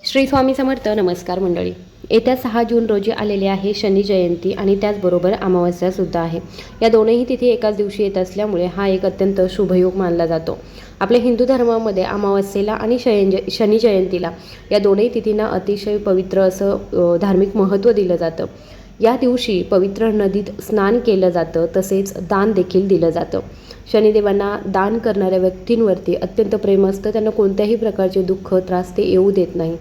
श्री स्वामी समर्थ. नमस्कार मंडळी. येत्या 6 जून रोजी आलेले आहे शनी जयंती आणि त्याचबरोबर अमावस्यासुद्धा आहे. या दोनही तिथी एकाच दिवशी येत असल्यामुळे हा एक अत्यंत शुभयोग मानला जातो. आपल्या हिंदू धर्मामध्ये अमावस्येला आणि शनी जयंतीला या दोनही तिथींना अतिशय पवित्र असं धार्मिक महत्त्व दिलं जातं. या दिवशी पवित्र नदीत स्नान केलं जातं, तसेच दान देखील दिलं जातं. शनिदेवांना दान करणाऱ्या व्यक्तींवरती अत्यंत प्रेम असतं. त्यांना कोणत्याही प्रकारचे दुःख त्रास ते येऊ देत नाही.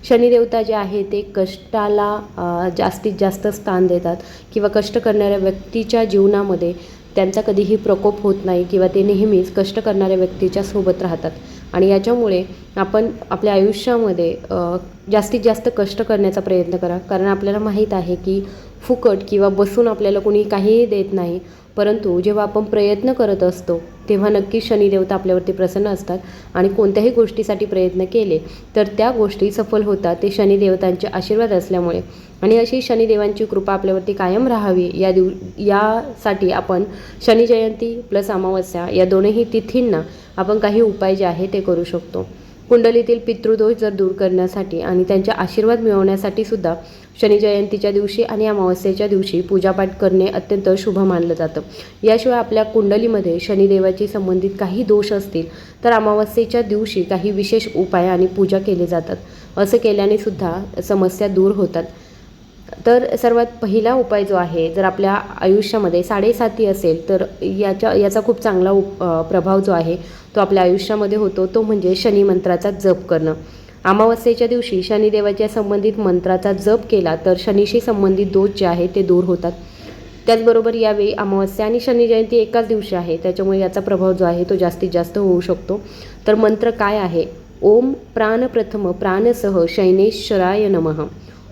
शनिदेवता जे आहे ते कष्टाला जास्तीत जास्त स्थान देतात किंवा कष्ट करणाऱ्या व्यक्तीच्या जीवनामध्ये त्यांचा कधीही प्रकोप होत नाही किंवा ते नेहमीच कष्ट करणाऱ्या व्यक्तीच्या सोबत राहतात. आणि याच्यामुळे आपण आपल्या आयुष्यामध्ये जास्तीत जास्त कष्ट करण्याचा प्रयत्न करा. कारण आपल्याला माहीत आहे की फुकट किंवा बसून आपल्याला कोणी काहीही देत नाही. परंतु जेव्हा आपण प्रयत्न करत असतो तेव्हा नक्कीच शनिदेवता आपल्यावरती प्रसन्न असतात आणि कोणत्याही गोष्टीसाठी प्रयत्न केले तर त्या गोष्टी सफल होतात. ते शनिदेवतांचे आशीर्वाद असल्यामुळे. आणि अशी शनिदेवांची कृपा आपल्यावरती कायम राहावी यासाठी आपण शनी जयंती प्लस अमावस्या या दोनही तिथींना आपण काही उपाय जे आहे ते करू शकतो. कुंडलीतील पितृदोष जर दूर करण्यासाठी आणि त्यांचे आशीर्वाद मिळवण्यासाठी सुद्धा शनी जयंतीच्या दिवशी आणि अमावस्येच्या दिवशी पूजापाठ करणे अत्यंत शुभ मानलं जातं. याशिवाय आपल्या कुंडलीमध्ये शनिदेवाची संबंधित काही दोष असतील तर अमावस्येच्या दिवशी काही विशेष उपाय आणि पूजा केले जातात. असं केल्याने सुद्धा समस्या दूर होतात. तर सर्वात पहिला उपाय जो आहे, जर आपल्या आयुष्यामध्ये 7.5 असेल तर याचा खूप चांगला प्रभाव जो आहे तो आपल्या आयुष्यामध्ये होतो. तो म्हणजे शनी मंत्राचा जप करणं. अमावस्येच्या दिवशी शनिदेवाच्या संबंधित मंत्राचा जप केला तर शनीशी संबंधित दोष जे आहे ते दूर होतात. त्याचबरोबर यावेळी अमावस्या आणि शनी जयंती एकाच दिवशी आहे, त्याच्यामुळे याचा प्रभाव जो आहे तो जास्तीत जास्त होऊ शकतो. तर मंत्र काय आहे? ओम प्राणप्रथम प्राणसह शैनेश्वराय नमः.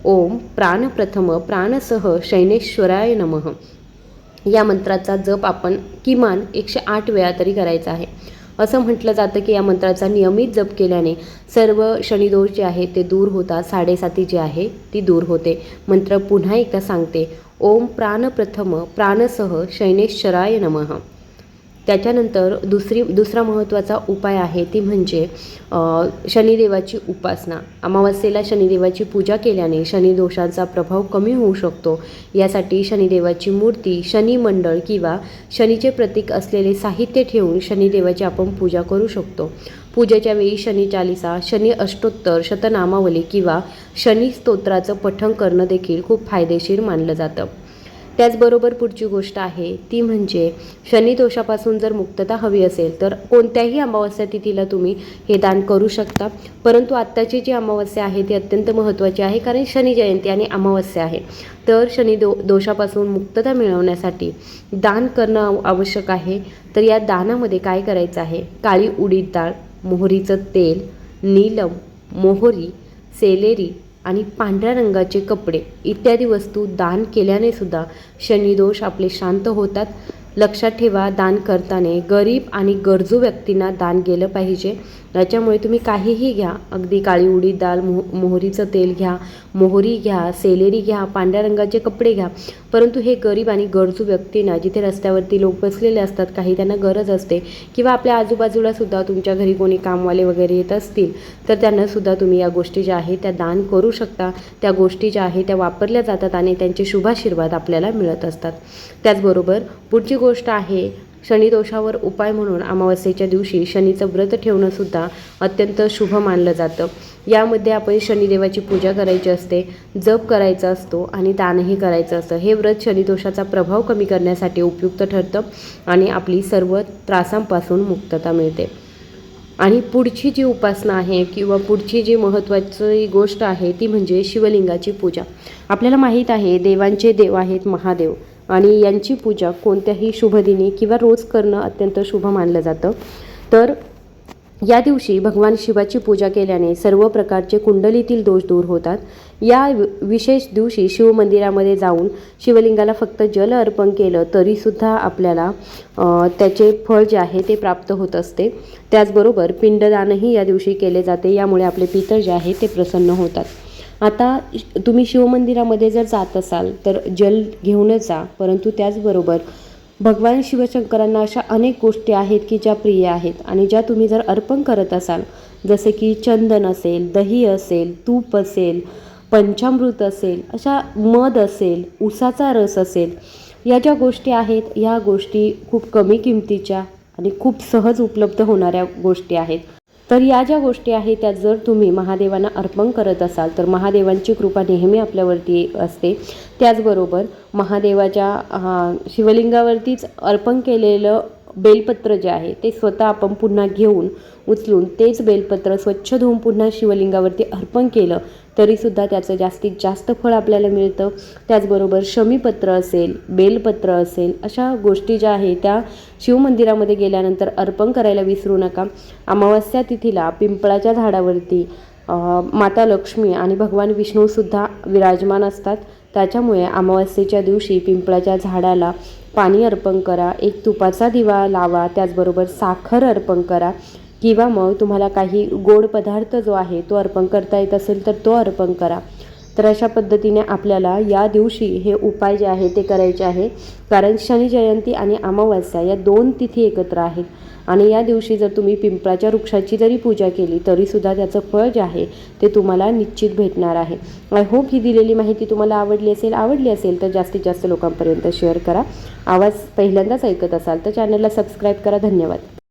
ओम प्राणप्रथम प्राणसह शैनेश्वराय नमः. या मंत्राचा जप आपण किमान 108 वेळा तरी करायचा आहे. असं म्हटलं जातं की या मंत्राचा नियमित जप केल्याने सर्व शनिदोष जे आहे ते दूर होतात. 7.5 जी आहे ती दूर होते. मंत्र पुन्हा एकदा सांगते. ओम प्राणप्रथम प्राणसह शैनेश्वराय नमः. त्याच्यानंतर दुसरा महत्त्वाचा उपाय आहे ती म्हणजे शनिदेवाची उपासना. अमावस्येला शनिदेवाची पूजा केल्याने शनिदोषांचा प्रभाव कमी होऊ शकतो. यासाठी शनिदेवाची मूर्ती, शनिमंडळ किंवा शनीचे प्रतीक असलेले साहित्य ठेवून शनिदेवाची आपण पूजा करू शकतो. पूजेच्या वेळी शनी चालिसा, शनी अष्टोत्तर शतनामावली किंवा शनी स्तोत्राचं पठण करणं देखील खूप फायदेशीर मानलं जातं. त्याचबरोबर पुढची गोष्ट आहे ती म्हणजे शनी दोषापासून जर मुक्तता हवी असेल तर कोणत्याही अमावस्या तिथीला तुम्ही हे दान करू शकता. परंतु आत्ताची जी अमावस्या आहे ती अत्यंत महत्त्वाची आहे, कारण शनी जयंती आणि अमावस्या आहे. तर शनी दोषापासून मुक्तता मिळवण्यासाठी दान करणं आवश्यक आहे. तर या दानामध्ये काय करायचं आहे? काळी उडीद डाळ, मोहरीचं तेल, नीलम, मोहरी, सेलेरी आणि पांढऱ्या रंगाचे कपडे इत्यादी वस्तू दान केल्याने सुद्धा शनिदोष आपले शांत होतात. लक्षात ठेवा, दान करताना गरीब आणि गरजू व्यक्तींना दान गेलं पाहिजे. याच्यामुळे तुम्ही काहीही घ्या, अगदी काळी उडीद डाळ, मोहरीचं तेल घ्या, मोहरी घ्या, सेलेरी घ्या, पांढऱ्या रंगाचे कपडे घ्या. परंतु हे गरीब आणि गरजू व्यक्तींना, जिथे रस्त्यावरती लोक बसलेले असतात, काही त्यांना गरज असते किंवा आपल्या आजूबाजूला सुद्धा तुमच्या घरी कोणी कामवाले वगैरे येत असतील तर त्यांनासुद्धा तुम्ही या गोष्टी ज्या आहेत त्या दान करू शकता. त्या गोष्टी ज्या आहेत त्या वापरल्या जातात आणि त्यांचे शुभाशीर्वाद आपल्याला मिळत असतात. त्याचबरोबर पुढची गोष्ट आहे, शनिदोषावर उपाय म्हणून अमावस्येच्या दिवशी शनीचं व्रत ठेवणं सुद्धा अत्यंत शुभ मानलं जातं. यामध्ये आपण शनिदेवाची पूजा करायची असते, जप करायचा असतो आणि दानही करायचं असतं. हे व्रत शनिदोषाचा प्रभाव कमी करण्यासाठी उपयुक्त ठरतं आणि आपली सर्व त्रासांपासून मुक्तता मिळते. आणि पुढची जी उपासना आहे किंवा पुढची जी महत्त्वाची गोष्ट आहे ती म्हणजे शिवलिंगाची पूजा. आपल्याला माहीत आहे देवांचे देव आहेत महादेव आणि यांची पूजा कोणत्याही शुभदिनी किंवा रोज करणं अत्यंत शुभ मानलं जातं. तर या दिवशी भगवान शिवाची पूजा केल्याने सर्व प्रकारचे कुंडलीतील दोष दूर होतात. या विशेष दिवशी शिवमंदिरामध्ये जाऊन शिवलिंगाला फक्त जल अर्पण केलं तरीसुद्धा आपल्याला त्याचे फळ जे आहे ते प्राप्त होत असते. त्याचबरोबर पिंडदानही या दिवशी केले जाते. यामुळे आपले पितर जे आहे ते प्रसन्न होतात. आता तुम्ही शिवमंदिरामध्ये जर जात असाल तर जल घेऊनच जा, परंतु त्याचबरोबर भगवान शिवशंकरांना अशा अनेक गोष्टी आहेत की ज्या प्रिय आहेत आणि ज्या तुम्ही जर अर्पण करत असाल जसे की चंदन असेल, दही असेल, तूप असेल, पंचामृत असेल, अशा मध असेल, उसाचा रस असेल, या ज्या गोष्टी आहेत या गोष्टी खूप कमी किमतीच्या आणि खूप सहज उपलब्ध होणाऱ्या गोष्टी आहेत. तर या ज्या गोष्टी आहेत त्या जर तुम्ही महादेवांना अर्पण करत असाल तर महादेवांची कृपा नेहमी आपल्यावरती असते. त्याचबरोबर महादेवाच्या शिवलिंगावरतीच अर्पण केलेलं बेलपत्र जे आहे ते स्वतः आपण पुन्हा घेऊन उचलून तेच बेलपत्र स्वच्छ धुवून पुन्हा शिवलिंगावरती अर्पण केलं तरीसुद्धा त्याचं जास्तीत जास्त फळ आपल्याला मिळतं. त्याचबरोबर शमीपत्र असेल, बेलपत्र असेल, अशा गोष्टी ज्या आहेत त्या शिवमंदिरामध्ये गेल्यानंतर अर्पण करायला विसरू नका. अमावस्या तिथीला पिंपळाच्या झाडावरती माता लक्ष्मी आणि भगवान विष्णूसुद्धा विराजमान असतात. त्याच्यामुळे अमावस्येच्या दिवशी पिंपळाच्या झाडाला पाणी अर्पण करा, एक तुपाचा दिवा लावा, त्याचबरोबर साखर अर्पण करा किंवा मग तुम्हाला काही गोड पदार्थ जो आहे तो अर्पण करता येत असेल तर तो अर्पण करा. तर अशा पद्धतीने आपल्याला या दिवशी हे उपाय जे आहे ते करायचे आहे. कारण शनी जयंती आणि अमावस्या या 2 तिथी एकत्र आहेत आणि या दिवशी जर तुम्ही पिंपळाच्या वृक्षाची जरी पूजा केली तरीसुद्धा त्याचं फळ जे आहे ते तुम्हाला निश्चित भेटणार आहे. आय होप ही दिलेली माहिती तुम्हाला आवडली असेल तर जास्तीत जास्त लोकांपर्यंत शेअर करा. आवाज पहिल्यांदाच ऐकत असाल तर चॅनलला सबस्क्राईब करा. धन्यवाद.